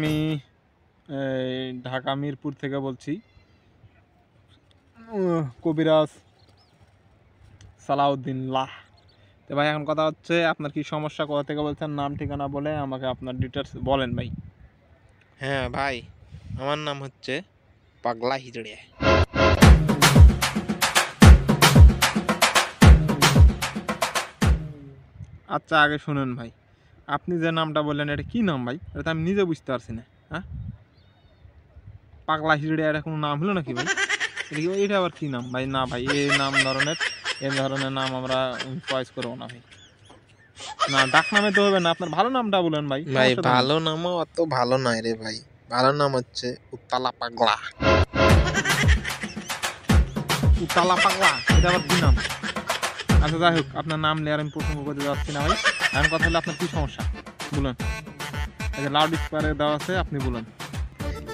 আমি ঢাকা মিরপুর থেকে বলছি, কবিরাজ সালাউদ্দিন লাহ। তো ভাই এখন কথা হচ্ছে, আপনার কি সমস্যা, কোথা থেকে বলছেন, নাম ঠিকানা বলে আমাকে আপনার ডিটেলস বলেন ভাই। হ্যাঁ ভাই, আমার নাম হচ্ছে পাগলা হিজড়ে। আচ্ছা আগে শুনেন ভাই, আপনি যে নামটা বললেন এটা কি নাম ভাই? এটা তো আমি নিজে বুঝতে পারছি না। হ্যাঁ, পাগলা হিজড়ে এটা কোনো নাম হলো নাকি ভাই? এটা আবার কি নাম ভাই? না ভাই, এই ধরনের নাম আমরা চয়েস করবো না ভাই। না, ডাক নামে তো হবে না, আপনার ভালো নামটা বলেন ভাই। ভাই ভালো নামও অত ভালো নয় রে ভাই, ভালো নাম হচ্ছে উত্তালা পাগলা। উত্তালা পাগলা, এটা আবার কি নাম? আচ্ছা যাই হোক, আপনার নাম নিয়ে আর আমি প্রসঙ্গ করতে যাচ্ছি না ভাই। এখন কথা হলো আপনার কি সমস্যা বলুন। এই যে লাউড স্পিকারে দেওয়া আছে, আপনি বলুন।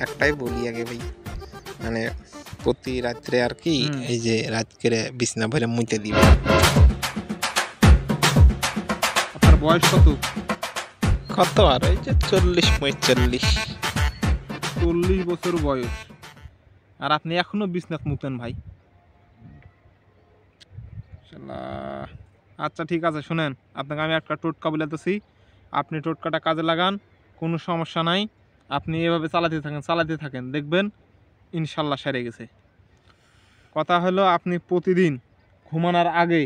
একটাই বলি আগে ভাই, মানে প্রতি রাত্রে আর কি এই যে রাত করে বিছনা ভরে মুইতে দিবে। আপনার বয়স কত? কত আর এই যে 40-45। 40 বছর বয়স, আর আপনি এখনো বিছনাত মুতেন ভাই? আচ্ছা ঠিক আছে, শুনেন, আপনাকে আমি একটা টোটকা বলেতেছি, আপনি টোটকাটা কাজে লাগান, কোনো সমস্যা নাই। আপনি এভাবে চালাতে থাকেন, দেখবেন ইনশাল্লাহ সেরে গেছে। কথা হলো, আপনি প্রতিদিন ঘুমানোর আগে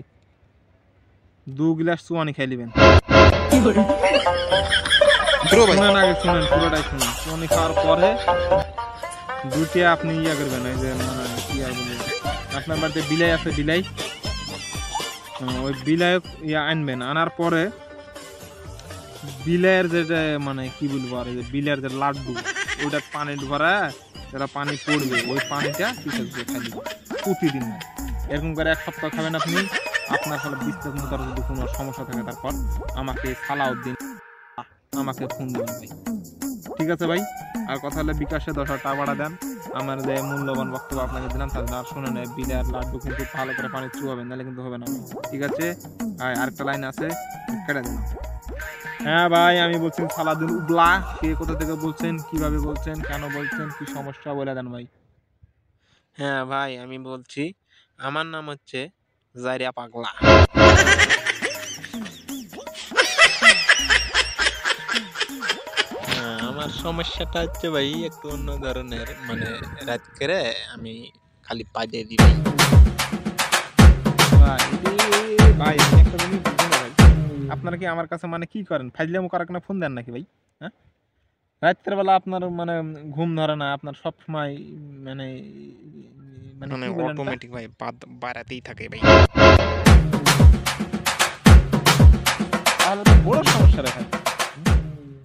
2 গ্লাস চুয়ানি খাই নেবেন। শুনেন আগে, শুনেন, পুরোটাই শুনেন। চুয়ানি খাওয়ার পরে দুটি আপনি ইয়া করবেন, এই যে আপনার বাড়িতে বিলাই আছে, বিলাই, ওই বিলাই ইয়া আনবেন। আনার পরে বিলের যেটা মানে কি বলবো, আর বিলের যে লাড্ডু, ওইটা পানি ভরা, যারা পানি পড়বে ওই পানিটা খালি প্রতিদিন। এরকম করে 1 সপ্তাহ খাবেন আপনি। আপনার ফলে বিস্তার মতো যদি কোনো সমস্যা থাকে, তারপর আমাকে সালাউদ্দিন আমাকে ফোন দেবেন ভাই। ঠিক আছে ভাই? আর কথা হলে বিকাশে 10 টাকা ভাড়া দেন। আমার যে মূল্যবান বক্তব্য আপনাকে দিলাম, তাহলে আর শুনে নেয়, বিলের লাড্ডু কিন্তু ভালো করে পানি চুয়াবেন, নাহলে কিন্তু হবে না। ঠিক আছে? আরেকটা লাইন আছে, কেটে দিলাম। হ্যাঁ ভাই, আমি বলছি সালাউদ্দিন উবলা। কে কোথা থেকে বলছেন, কিভাবে বলছেন, কেন বলছেন, কি সমস্যা বলে দেন ভাই। হ্যাঁ ভাই, আমি বলছি, আমার নাম হচ্ছে জাইরিয়া পাগলা। আমার সমস্যাটা হচ্ছে ভাই একটু অন্য ধরনের, মানে রাত করে আমি খালি পাজে দিই ভাই। একটা জিনিস বুঝুন না ভাই, আপনারা কি আমার কাছে মানে কি করেন, ফাইজলামো করার কোনো ফোন দেন নাকি ভাই? হ্যাঁ, রাত্রের বেলা আপনার মানে ঘুম ধরে না, আপনার সব সময় মানে মানে অটোমেটিক ভাই বাড়াতেই থাকে ভাই। তাহলে তো বড় সমস্যা রে ভাই।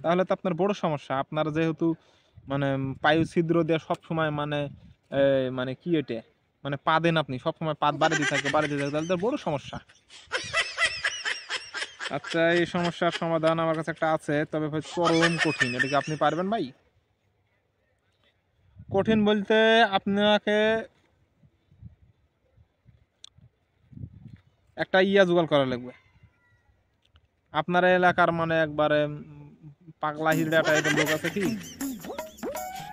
তাহলে তো আপনার বড় সমস্যা। আপনার যেহেতু মানে পায়ু ছিদ্র দিয়ে সব সময় মানে মানে কি এটা, মানে পা দেন আপনি সব সময়, পা বাড়িতে থাকে, তাহলে তো বড় সমস্যা। আচ্ছা, এই সমস্যার সমাধান আমার কাছে একটা আছে, তবে ভাই চরম কঠিন। এটা কি আপনি পারবেন ভাই? কঠিন বলতে আপনাকে একটা ইয়া জোগাড় করা লাগবে। আপনার এলাকার মানে একবারে পাগলা হিজড়া টাইপের লোক আছে কি,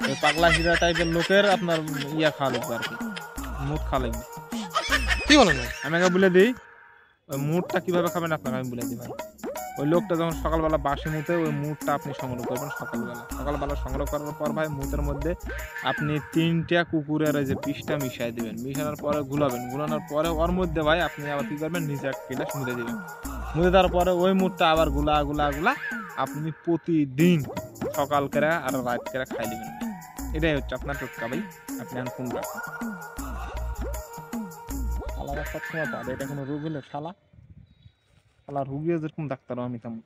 ওই পাগলা হিজড়া টাইপের লোকের আপনার ইয়া খাওয়া লাগবে আর কি, মুড খাওয়া লাগবে। কি বলেন ভাই? আমি আগে বলে দিই, ওই মুডটা কিভাবে খাবেন আপনাকে আমি বলে দিই ভাই। ওই লোকটা যখন সকালবেলা বাসি মুতে, ওই মুডটা আপনি সংগ্রহ করবেন সকালবেলা সংগ্রহ করার পর ভাই মুতের মধ্যে আপনি 3টা কুকুরের ওই যে বিষটা মিশাই দিবেন। মিশানোর পরে ঘুলানোর পরে ওর মধ্যে ভাই আপনি আবার কি করবেন, নিজে 1 গ্লাস মুতে দিবেন। মুতে দেওয়ার পরে ওই মুডটা আবার গুলা আপনি প্রতিদিন সকাল করে আর রাত করে খাই দিবেন। এটাই হচ্ছে আপনার টোটকা ভাই। আপনি এখন ফোন রাখুন। শালা সবসময় পাবে, এটা কোনো রোগ হলে শালা রুগীও যেরকম ডাক্তারও আমি তেমন।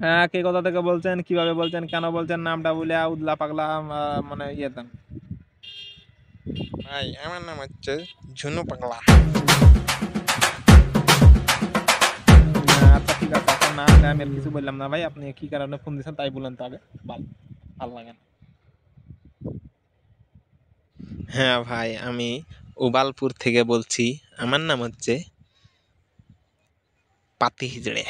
হ্যাঁ, কে কোথা থেকে বলছেন, কিভাবে বলছেন, কেন বলছেন, নামটা বলে উদলা পাগলা মানে ইয়ে দেন ভাই। আমার নাম হচ্ছে ঝুনু পাগলা। আচ্ছা ঠিক আছে, আপনার নাম আমি আর কিছু বললাম না ভাই। আপনি কি কারণে ফোন দিয়েছেন তাই বলেন তো আগে। ভালো লাগে না। হ্যাঁ ভাই, আমি উবালপুর থেকে বলছি, আমার নাম হচ্ছে পাতি হিজড়ে।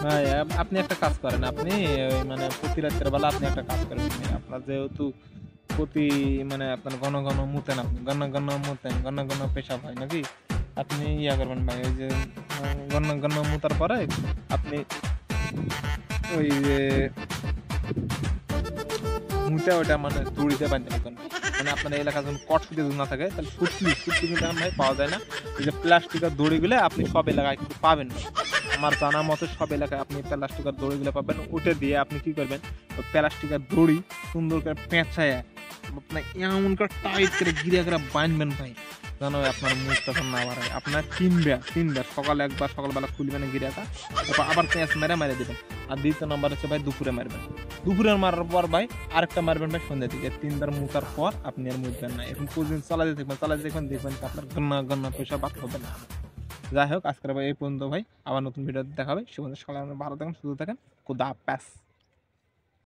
ভাই আপনি একটা কাজ করেন, আপনি ওই মানে প্রতি রাত্রের বেলা আপনি একটা কাজ করেন ভাই। আপনার যেহেতু প্রতি মানে আপনার ঘন ঘন মুতেন, আপনি ঘন ঘন মুতেন, ঘন ঘন পেশাব হয় নাকি, আপনি ইয়া করবেন ভাই, ওই যে ঘন ঘন মুতার পরে আপনি ওই যে মুতে ওটা মানে দড়িতে বাঁধতে পারবেন। মানে আপনার এলাকা যখন কটকিতে যদি না থাকে তাহলে সুতলি কিন্তু এখন ভাই পাওয়া যায় না। এই যে প্লাস্টিকের দড়িগুলো আপনি সব এলাকায় কিন্তু পাবেন না। আমার জানা মতে সব এলাকায় আপনি প্লাস্টিকের দড়িগুলো পাবেন। ওটা দিয়ে আপনি কি করবেন, ওই প্লাস্টিকের দড়ি সুন্দর করে পেঁচায় আপনার এমন করে টাইট করে গিরে করে বাঁধবেন ভাই, যেন আপনার মুখ তখন না বাড়ায়। আপনার তিনবার সকালে একবার সকালবেলা খুলবেন গিরাটা, তারপর আবার পেঁচ মেরে দেবেন। আর দ্বিতীয় নাম্বার হচ্ছে ভাই দুপুরে মারবেন। দুপুরে মারার পর ভাই আরেকটা মারবেন ভাই সন্ধ্যা দিকে। 3বার মুতার পর আপনি আর মুতবেন না। এরকম প্রতিদিন চালাতে দেখবেন দেখবেন আপনার গন্না পয়সা বাদ হবে না। যাই হোক, আজকের ভাই এই পর্যন্ত ভাই, আবার নতুন ভিডিও দেখা হবে। সে পর্যন্ত সকালে ভালো থাকেন, সুস্থ থাকেন। খুদা হাফেজ।